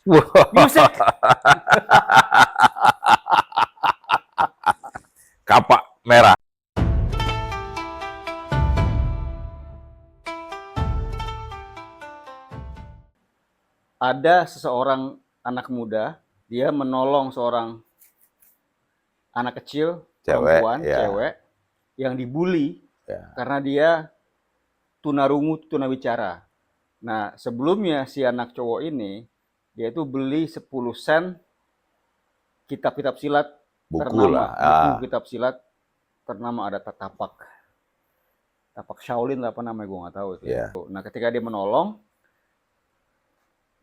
Music. Kapak merah. Ada seseorang anak muda, dia menolong seorang anak kecil, Cewek, perempuan, ya. cewek, yang dibully Ya. karena dia tunarungu, tunawicara. Nah, sebelumnya si anak cowok ini, dia itu beli 10 sen kitab-kitab silat Buku lah. ternama, buku kitab silat ternama, ada tapak Shaolin lah apa namanya, gue nggak tahu itu ya. Ya. Nah, ketika dia menolong,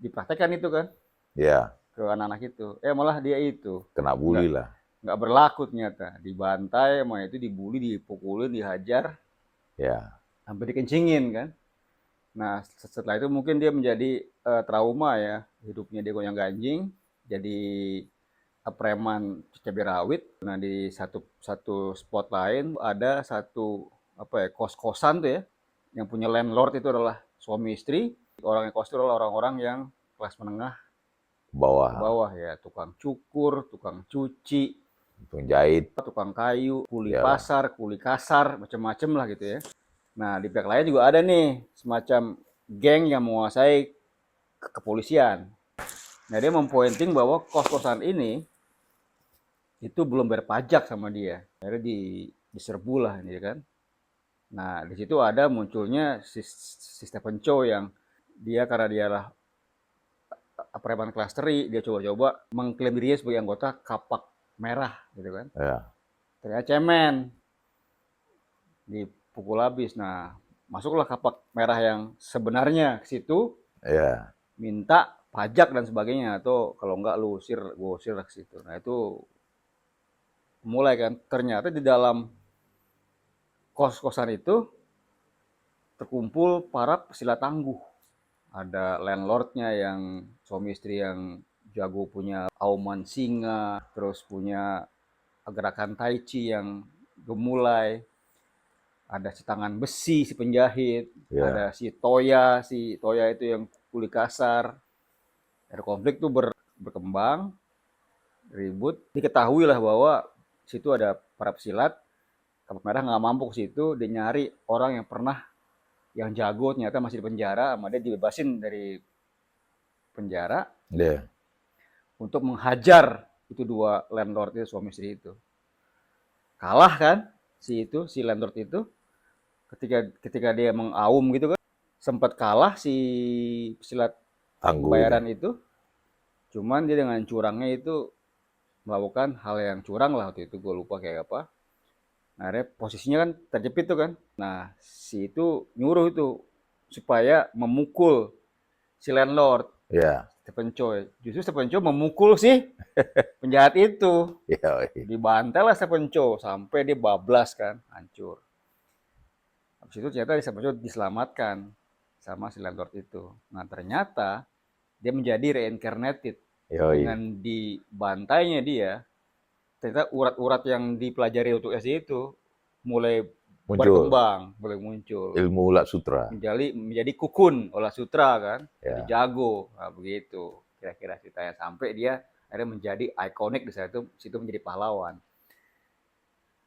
dipraktekkan itu kan Ya. ke anak-anak itu. Malah dia itu Kena bully lah. nggak berlaku ternyata, dibantai sama itu, dibully, dipukulin, dihajar, Ya. sampai dikencingin kan. Nah, setelah itu mungkin dia menjadi trauma ya, hidupnya dia goyang ganjing, jadi preman cabai rawit. Nah, di satu spot lain ada satu kos-kosan tuh ya, yang punya landlord itu adalah suami istri. Orang yang kos itu adalah orang-orang yang kelas menengah ke Bawah. bawah ya, tukang cukur, tukang cuci, Penjahit. tukang kayu, kuli Iyalah. pasar, kuli kasar, macam-macam lah gitu ya. Nah, di pihak lain juga ada nih semacam geng yang menguasai kepolisian. Nah, dia mempointing bahwa kos-kosan ini itu belum bayar pajak sama dia. Akhirnya diserbu lah ini kan. Nah, di situ ada munculnya si Stephen Chow yang dia karena dialah preman kelas teri, dia coba-coba mengklaim dirinya sebagai anggota kapak merah gitu kan. Ya. Ternyata cemen, dipukul habis. Nah, masuklah kapak merah yang sebenarnya ke situ, Ya. minta pajak dan sebagainya, atau kalau enggak lu usir, gue usir ke situ. Nah, itu mulai kan, ternyata di dalam kos-kosan itu terkumpul para pesilat tangguh. Ada landlordnya yang suami istri yang jago punya auman singa, terus punya gerakan tai chi yang gemulai, ada si tangan besi, si penjahit, Ya. ada si Toya itu yang kuli kasar. Ada konflik tuh berkembang, ribut. Diketahui lah bahwa situ ada para pesilat, kapak merah nggak mampu ke situ, dia nyari orang yang pernah, yang jago, ternyata masih di penjara, sama dia dibebasin dari penjara Ya. untuk menghajar itu dua landlord itu, suami istri itu. Kalah kan si landlord itu, ketika dia mengaum gitu kan, sempat kalah si pesilat Tangguh ini. bayaran itu, cuman dia dengan curangnya itu melakukan hal yang curang lah waktu itu, gue lupa kayak apa. Nah, akhirnya posisinya kan terjepit tuh kan. Nah, si itu nyuruh itu supaya memukul si landlord, Ya. Stephen Chow. Justru Stephen Chow memukul si penjahat itu. Ya. Dibantai lah Stephen Chow sampai dia bablas kan, hancur. Habis itu ternyata Stephen Chow diselamatkan sama si landlord itu. Nah, ternyata dia menjadi reincarnated. Yoi. Dengan dibantainya dia, ternyata urat-urat yang dipelajari untuk SD itu mulai Muncul berkembang, mulai muncul. ilmu ulat sutra. Menjadi kukun olah sutra kan, jadi Ya. jago. Nah, begitu kira-kira ceritanya, sampai dia akhirnya menjadi ikonik di situ menjadi pahlawan.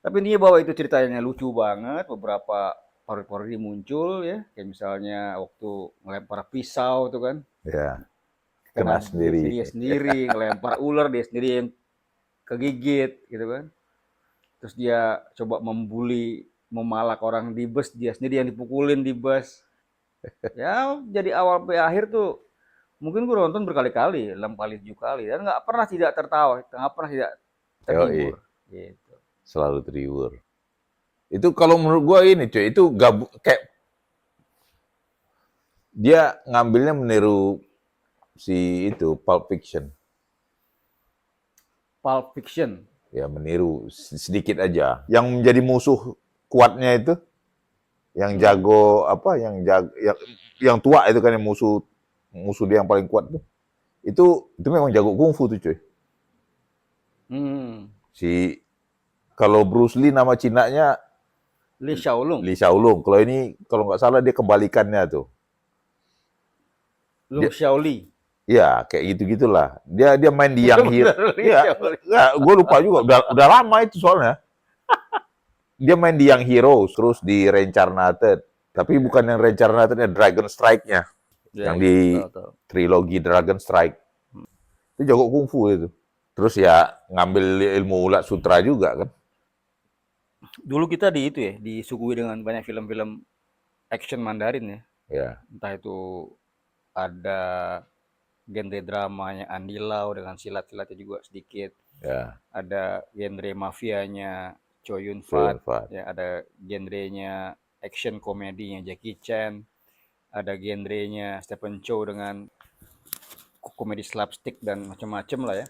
Tapi ini bahwa itu ceritanya lucu banget, beberapa parodi-parodi muncul ya, kayak misalnya waktu ngelempar pisau tuh kan, Ya. kena Kena sendiri. diri sendiri, ngelempar ular dia sendiri yang kegigit gitu kan. Terus dia coba membuli, memalak orang di bus, dia sendiri yang dipukulin di bus. Ya, jadi awal sampai akhir tuh mungkin gue nonton berkali-kali, 6 kali, 7 kali, dan nggak pernah tidak tertawa, nggak pernah tidak Yoi. terhibur. Gitu. Selalu terhibur. Itu kalau menurut gua ini cuy, itu kayak dia ngambilnya meniru si itu Pulp Fiction. Pulp Fiction. Ya meniru sedikit aja. Yang menjadi musuh kuatnya itu, yang jago apa, yang tua itu kan, yang musuh dia yang paling kuat tuh. Itu memang jago kungfu tuh cuy. Si kalau Bruce Lee nama Cinanya Li Shaolong. Li Shaolong. Kalau ini kalau nggak salah dia kebalikannya tuh. Lung Xiaoli. Ya, kayak gitu-gitulah. Dia main di Young Hero. Iya, Ya, gue lupa juga. Udah lama itu soalnya. Dia main di Young Heroes, terus di Reincarnated. Tapi bukan yang Reincarnated, Dragon Strike-nya. ya, Yang ya, di tahu. trilogi Dragon Strike. Itu jago kungfu itu. Terus ya ngambil ilmu ulat sutra juga kan. Dulu kita di itu ya, disuguhi dengan banyak film-film action Mandarin ya. Ya, Entah itu ada genre dramanya Andy Lau dengan silat-silatnya juga sedikit. ya. Ada genre mafianya Chow Yun Chow Fat, Yun-fat. ya ada genrenya action komedinya Jackie Chan, ada genrenya Stephen Chow dengan komedi slapstick dan macam-macam lah ya.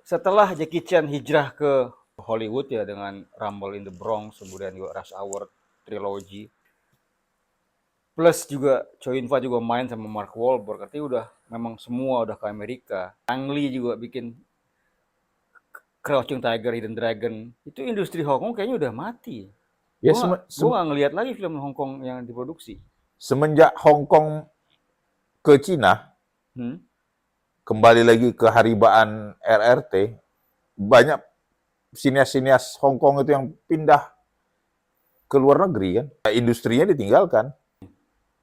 Setelah Jackie Chan hijrah ke Hollywood ya dengan Rumble in the Bronx, kemudian juga Rush Hour Trilogy, plus juga Chow Yun Fat juga main sama Mark Wahlberg, artinya udah memang semua udah ke Amerika. Ang Lee juga bikin Crouching Tiger, Hidden Dragon. Itu industri Hong Kong kayaknya udah mati. Ya Gua nggak ngelihat lagi film Hong Kong yang diproduksi. semenjak Hong Kong ke Cina, Hmm? kembali lagi ke haribaan RRT, banyak sinias-sinias Hong Kong itu yang pindah ke luar negeri kan. Industrinya ditinggalkan.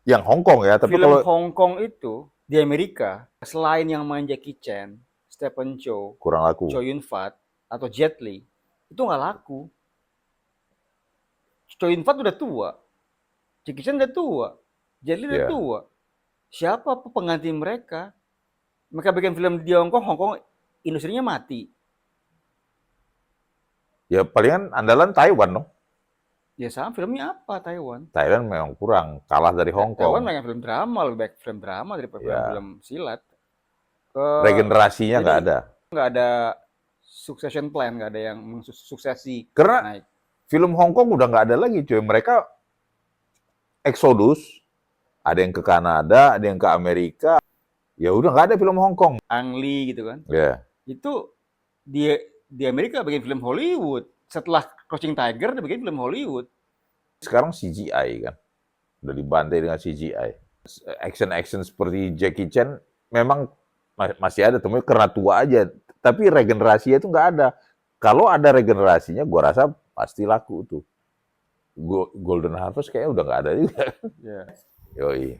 Yang Hong Kong ya, tapi Film kalau Hong Kong itu di Amerika, selain yang main Jackie Chan, Stephen Chow, kurang laku. Chow Yun Fat, atau Jet Li, itu nggak laku. Chow Yun Fat udah tua, Jackie Chan udah tua, Jet Li udah Ya. tua. Siapa pengganti mereka? Mereka bikin film di Hong Kong industrinya mati. Ya palingan andalan Taiwan dong. Ya sama, filmnya apa Taiwan? Thailand memang kurang, kalah dari Hong Taiwan Kong. banyak film drama, lebih baik film drama daripada Ya. film silat. Regenerasinya nggak Jadi ada. nggak ada succession plan, nggak ada yang mensuksesi Karena naik. film Hong Kong udah nggak ada lagi, cuy. Mereka eksodus, ada yang ke Kanada, ada yang ke Amerika. Ya udah nggak ada film Hong Kong. Ang Lee gitu kan. Ya. Itu di Amerika bikin film Hollywood. Setelah Crouching Tiger dia bikin film Hollywood. Sekarang CGI kan, udah dibantai dengan CGI. Action-action seperti Jackie Chan memang masih ada, tapi karena tua aja. Tapi regenerasinya itu nggak ada. Kalau ada regenerasinya, gua rasa pasti laku tuh. Golden Harvest kayaknya udah nggak ada juga. Ya. Yoi.